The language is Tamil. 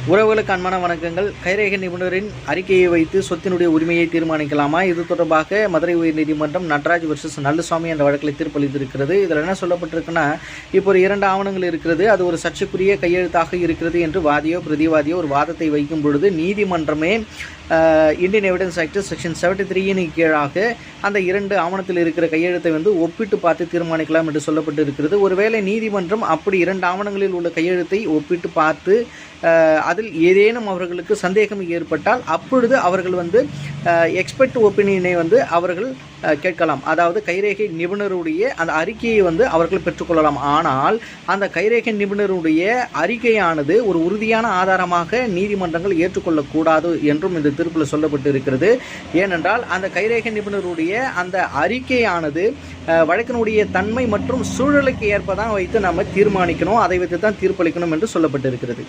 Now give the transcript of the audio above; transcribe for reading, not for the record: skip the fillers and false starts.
உறவுகளுக்கு அன்பான வணக்கங்கள். கைரேகை நிபுணரின் அறிக்கையை வைத்து சொத்தினுடைய உரிமையை தீர்மானிக்கலாமா? இது தொடர்பாக மதுரை உயர்நீதிமன்றம் நடராஜ் வெர்சஸ் நல்லசுவாமி என்ற வழக்கில் தீர்ப்பளித்திருக்கிறது. இதில் என்ன சொல்லப்பட்டிருக்குன்னா, இப்போ ஒரு 2 ஆவணங்கள் இருக்கிறது, அது ஒரு சர்ச்சைக்குரிய கையெழுத்தாக இருக்கிறது என்று வாதியோ பிரதிவாதியோ ஒரு வாதத்தை வைக்கும் பொழுது நீதிமன்றமே இந்தியன் எவிடன்ஸ் ஆக்ட் செக்ஷன் 73 கீழாக அந்த 2 ஆவணத்தில் இருக்கிற கையெழுத்தை ஒப்பிட்டு பார்த்து தீர்மானிக்கலாம் என்று சொல்லப்பட்டு இருக்கிறது. ஒருவேளை நீதிமன்றம் அப்படி 2 ஆவணங்களில் உள்ள கையெழுத்தை ஒப்பிட்டு பார்த்து அதில் ஏதேனும் அவர்களுக்கு சந்தேகம் ஏற்பட்டால் அப்பொழுது அவர்கள் எக்ஸ்பர்ட் ஒப்பீனியனை அவர்கள் கேட்கலாம். அதாவது கைரேகை நிபுணருடைய அந்த அறிக்கையை அவர்கள் பெற்றுக்கொள்ளலாம். ஆனால் அந்த கைரேகை நிபுணருடைய அறிக்கையானது ஒரு உறுதியான ஆதாரமாக நீதிமன்றங்கள் ஏற்றுக்கொள்ளக்கூடாது என்றும் இந்த தீர்ப்பில் சொல்லப்பட்டு இருக்கிறது. ஏனென்றால் அந்த கைரேகை நிபுணருடைய அந்த அறிக்கையானது வழக்கினுடைய தன்மை மற்றும் சூழலுக்கு ஏற்பதான் வைத்து நாம் தீர்மானிக்கணும், அதை வைத்து தான் தீர்ப்பளிக்கணும் என்று சொல்லப்பட்டிருக்கிறது.